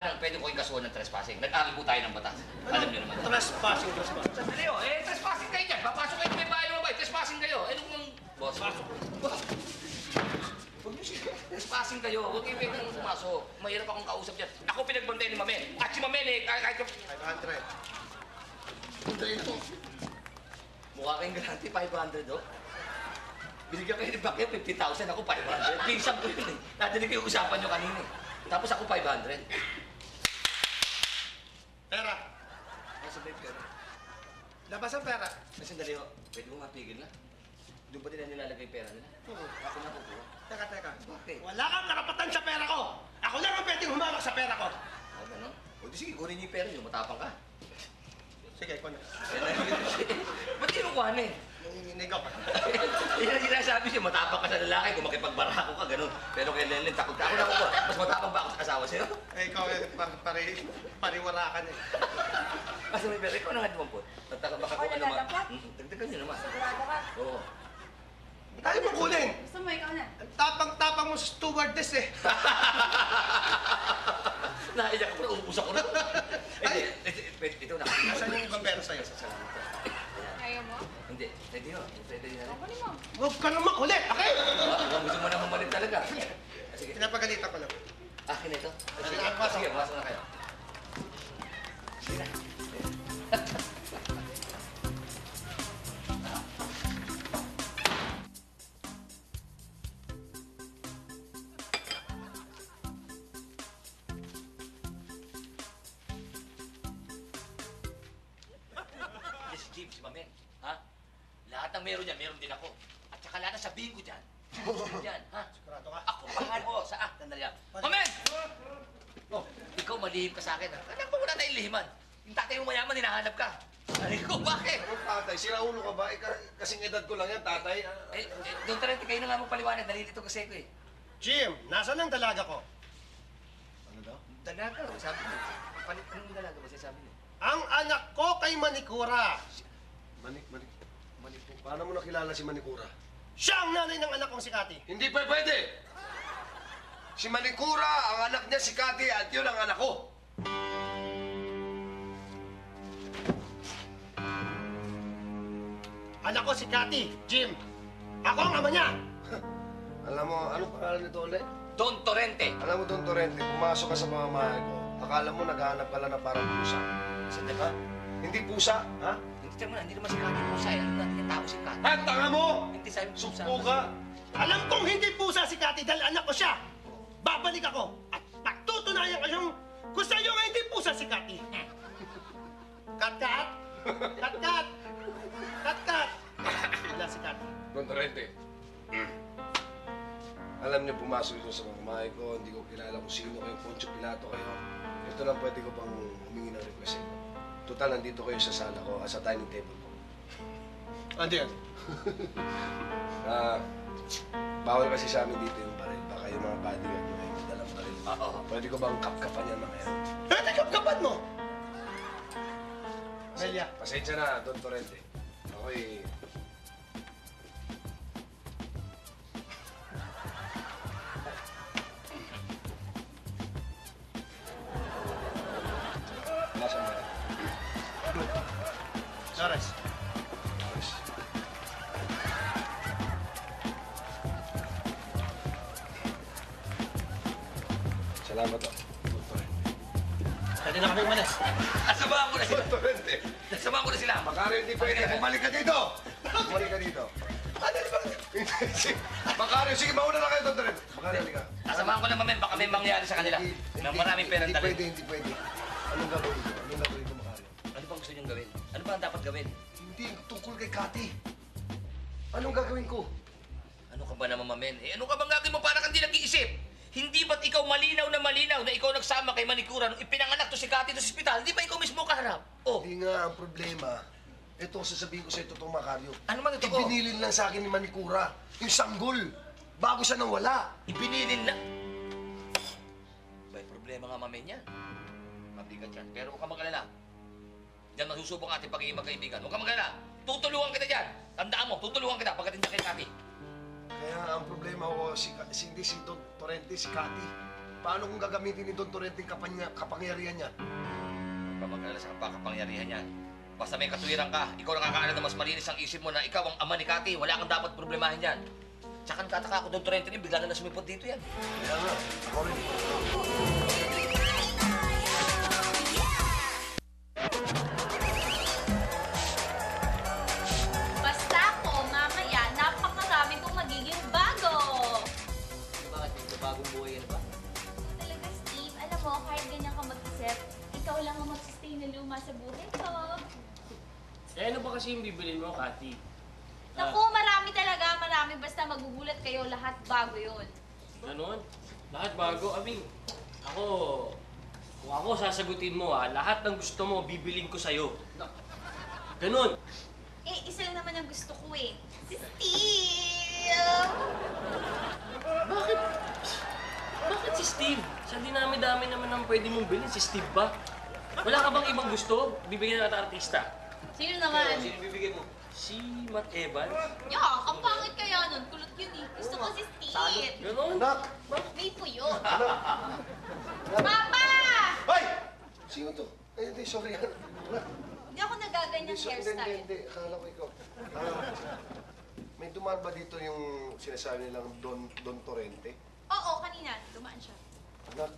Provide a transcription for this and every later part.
Pwede ko yung kasuhan ng trespassing. Nag-aral po tayo ng batas. Alam niyo naman. Trespassing. Sandali o, trespassing kayo dyan. Papasok kayo may bahay mo ba? Trespassing kayo. Nung boss. Boss. Huwag niyo siya. Trespassing kayo. Huwag kayo pwede nang pumasok. Mahirap akong kausap dyan. Ako pinagbantay ni Mamen. At si Mamen kahit 500. Sandali na po. Mukha kayong garanti 500 o. Binigyan kayo ni Bakyo 50,000. Ako 500. Pinsang ko yun eh. Nadinig kayo usapan nyo kanina eh. Tapos ako 500. Pera. Nasa ba yung pera? Labas ang pera. Ay, sandali ho. Pwede mo mapigil na. Doon ba nila nilalagay yung pera nila? Oo. Ako na kukuha. Teka. Bakit? Wala kang karapatan sa pera ko. Ako lang ang pwedeng humawak sa pera ko. Ah, gano'n? O di sige, kunin niyo yung pera niyo. Matapang ka. Sige, ikaw na. Ba't di mo kuhanin? Nanginginig ako. Yan ang sinasabi siya, matapang ka sa lalaki kung makipagbarako ka, gano'n. Pero kay Lenlen, takot ka. Ako na kukuha. Mas matapang ba ako sa asawa sa'yo? Eh, ikaw pariwara ka na eh. Asa may pera? Ikaw na nga dumampot. Baka Ako ko naman. nagdadapat? Dagdagan niyo naman. Sigurado ka? Oo. Tayo mo kunin. Gusto mo, ikaw na. Ang tapang-tapang mo sa stewardess eh. Naiyak ako na, ubus ako na. Ito na. Nasaan yung ibang pera sa'yo? Salamat po. Kaya mo? Hindi. Pwede yun. Pwede yun. Kunin mo. Huwag ka naman kulit, okay? Gusto mo na humalit talaga. Sige. Pinapagalitan ko lang. Akin na ito. Sige, Pasok. sige, pasok na kayo. Sige na. Yes, Jim, si Mamen. Ha? Lahat ng meron niya, meron din ako. At saka lahat ng sabihin ko dyan. Yan, ha? Sigurado ka? Ako, bahala ko. Sandali yan. Mamen! Oh, ikaw malihim ka sa akin, ha? Anak mo wala tayong lihiman. Yung tatay mo mayaman, hinahanap ka. Sabi ko, bakit? Anong tatay? Sira ulo ka ba? Kasing edad ko lang yan, tatay. Doon talaga kayo na nga magpaliwanag. Nalilito kasi ko eh. Jim, nasaan ang dalaga ko? Ano daw? Dalaga, sabi niyo. Anong dalaga ba siya sabi niyo? Ang anak ko kay Manikura. Manikura. Paano mo nakilala si Manikura? Siya ang nanay ng anak kong si Kati. Hindi pwede! Si Manikura, ang anak niya si Kati at yun ang anak ko. Anak ko si Kati, Jim. Ako ang ama niya. Alam mo, anong pangalan nito ulit? Don Torrente. Alam mo, Don Torrente, pumasok ka sa pamamahay ko. Akala mo naghahanap ka lang na parang pusa. Sandali. Ha? Hindi pusa, ha? Hindi naman si Kati pusa eh. Ano natin yung tao si Kati? Ha? Tanga mo! Hindi sabi pusa. Sukpo ka! Alam kong hindi pusa si Kati dahil anak ko siya. Babalik ako at pagtutunayan ko yung kung sa'yo nga hindi pusa si Kati. Kat-kat! Kat-kat! Kat-kat! Wala si Kati. Don Torrente. Alam niyo, pumasok ito sa pamamahay ko. Hindi ko kilala kung sino kayo, Poncio Pilato kayo. Ito lang pwede ko pang humingi ng request sa inyo. Total, nandito kayo sa sala ko, sa dining table ko. Ano yan? Bawal kasi sa amin dito yung baril. Baka yung mga bodyguard nyo ay madalang baril. Oo. Pwede ko bang kapkapan yan mga yan? Pwede kapkapan mo! Melia. Pasensya na, Don Torrente. Ako'y... Nasaan ba? Torres. Salamat po, Don Torrente. Pwede na kami umalis. Nasamahan ko na sila. Don Torrente! Nasamahan ko na sila. Makari, hindi pwede. Bumalik ka dito! Bumalik ka dito. Ano ba? Makari, sige, mauna na kayo, Don Torrente. Makari, halika. Nasamahan ko na Mamen. Baka may mangyari sa kanila. May maraming perang Hindi dali. pwede, hindi pwede. Anong gagawin ko? Anong gagawin ko, Makari? Ano bang gusto niyong gawin? Ano ba ang dapat gawin? Hindi, tungkol kay Kati. Anong gagawin ko? Ano ka ba naman, Mamen? Ano ka bang gagawin mo para kang di nag-iisip? Hindi ba't ikaw malinaw na ikaw nagsama kay Manikura nung ipinanganak to si Kati to sa ospital? Di ba ikaw mismo kaharap? Oh, Hindi nga ang problema. Ito, sasabihin ko sa ito, itong Macario. ano man ito? Ibinilin lang sa akin ni Manikura yung sanggol bago siya nawala. Ibinilin na... May problema nga, Mamen, yan. Mabigat yan. Pero huwag ka mag-alala. Diyan masusubok ating pagiging magkaibigan. Huwag ka mag-alala. Tutulungan kita dyan. Tandaan mo, tutulungan kita pagdating niya kay Kati. Kaya ang problema ko, hindi si Don Torrente, si Kati. Paano kung gagamitin ni Don Torrente yung kapangyarihan niya? Pamag-alala sa kapangyarihan niyan. Basta may katuwiran ka, ikaw nakakaalam na mas malinis ang isip mo na ikaw ang ama ni Kati. Wala kang dapat problemahin yan. Tsaka nakataka ako doon, Torrente rin, bigla na sumipot dito yan. Kaya nga, ako rin. Basta ako, mamaya, napakarami kong magiging bago. Bakit? May bagong buhay yan ba? Talaga, Steve, alam mo, kahit ganyan ka mag-isip, ikaw lang ang mag-sustain na luma sa buhay ko. Eh, ano ba kasi yung bibilin mo, Kati? Naku, marami talaga, marami. Basta magugulat kayo, lahat bago yun. Ganon? Lahat bago? I mean, kung ako sasagutin mo lahat ng gusto mo, bibiling ko sa'yo. Ganon. Eh, isa lang naman ang gusto ko eh. Si Steve! Bakit si Steve? Sa dinami-dami naman ang pwede mong bilhin, si Steve ba? Wala ka bang ibang gusto? Bibigyan natin artista. Sino naman? Sino bibigyan mo? Si Matt Evans? Yeah, ang pangit kaya nun. Kulot yun eh. Gusto ko si Steve. Ganon? Anak! May puyo. Papa! Ay! Sino to? Ay, hindi, sorry. Anak. Hindi ako nagaganyan hairstyle. Hindi. Akala ko ikaw. May dumaan ba dito yung sinasabi nilang Don Torrente? Oo, kanina. Dumaan siya. Anak,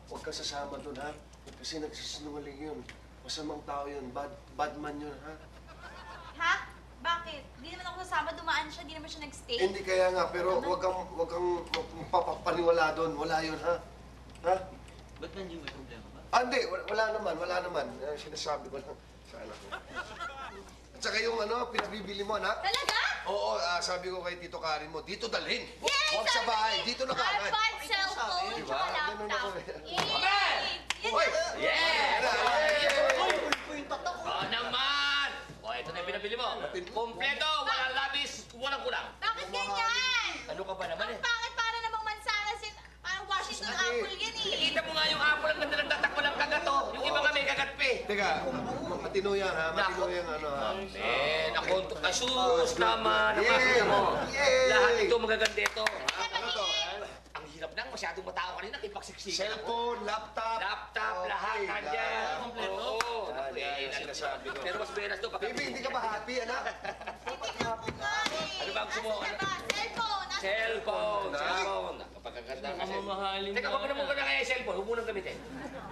huwag kang sasama doon, ha? Kasi nagsisinungaling yun. Masamang tao yun. Bad man yun, ha? Ha? Bakit? Di naman ako sasama. Dumaan siya. Di naman siya nag-stay. Hindi kaya nga, pero huwag kang mapapaniwala doon. Wala yun, ha? Ha? Ba't nandiyo may problema ba? Hindi. Wala naman. Sinasabi ko lang sa anak ko. At saka yung pinabibili mo, anak. Talaga? Oo, sabi ko kay Tito Karin mo, dito dalhin. Yes! Huwag sa bahay, dito na kagad. iPad, cellphone, Diba? tsaka Ganun ako laptop. eh. Yay! Hoy! Yes! Hoy! Oo naman! O, ito na yung pinabili mo. Kompleto, walang labis, walang kulang. Bakit ganyan? Ano ka ba naman Ang eh? pangit para namang mansanas yun. Parang Washington Sakit. apple yan eh. Nakita mo nga yung apple ang ganda ng tatak, walang kagato. Yung iba kami kagat pa eh. Teka, matino yan, ha? Matino yan, ha? Ako, asus naman. Yay! Nakakita mo. Yay! Lahat ito magaganda ito. Ano to? Ang hirap lang, masyadong matao kanina, kipagsiksikan ako. Cellphone, laptop. Laptop, lahat, Okay, kanya. lahat. Kompleto. Oo. Yan, yan, sinasabi ko. Pero mas benas doon. Baby, hindi ka ba happy, anak? Ano ba gusto mo? Ano ba? Cellphone! Cellphone. Cellphone. Napakaganda kasi. Mamahalin Teka, wag mo naman ko na kaya yung cellphone. Huwag mo nang gamitin.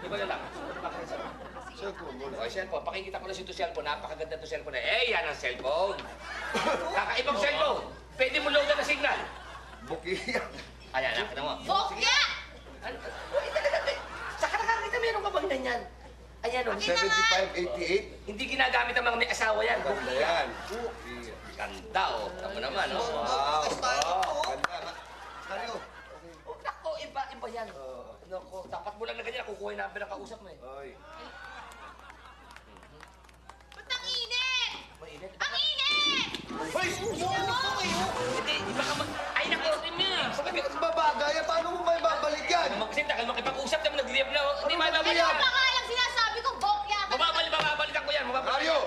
Iba na lang. Cellphone mo. Okay, cellphone. Pakikita ko na si ito cellphone. Napakaganda ito cellphone. Yan ang cellphone. Kakaibang cellphone. Pwede mo loadan na signal. Bukiya. Ayan, nakita mo. Bokya! Ano? Uy, talaga. Saka nakakita meron ka bang ganyan? Ayan o. 7588. Hindi ginagamit ang mga may asawa yan. Ganda yan. Bukiya. Ganda o. Tama naman o. Wow. Ganda. Tayo. Oh, nako, iba yan. Nako, dapat mo lang na ganyan. Kukuha yung number ng kausap mo eh. Ay. Ba't ang init? Mainit. Ang init! Hoy! Hindi, iba ka mag... Ay, nako. Sabi ko, babagay. Paano mo ba ibabalik yan? Kasi tagal makipag-usap naman, nag-live na. Hindi Ano mababalik Ano yan. pa nga lang sinasabi ko, Bokya? Mababalikan ko yan. Mario!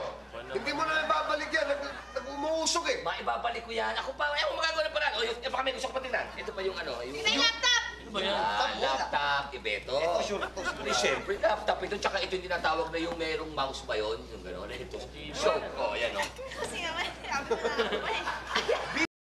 Hindi mo na ibabalik yan. Nag-umuusok eh. Maibabalik ko yan. Ako pa, ayaw ko magagawa ng paraan. O, yung baka may gusto ko pa tingnan. Ito pa yung ano, yung... May laptop! Ano ba yan? Laptop, ibeto. Ito, sure. Siyempre, laptop ito. Tsaka ito yung tinatawag na yung merong mouse ba yun? Yung gano'n. Ito, show. O, yan o. Kasi naman, sabi ko na ako eh.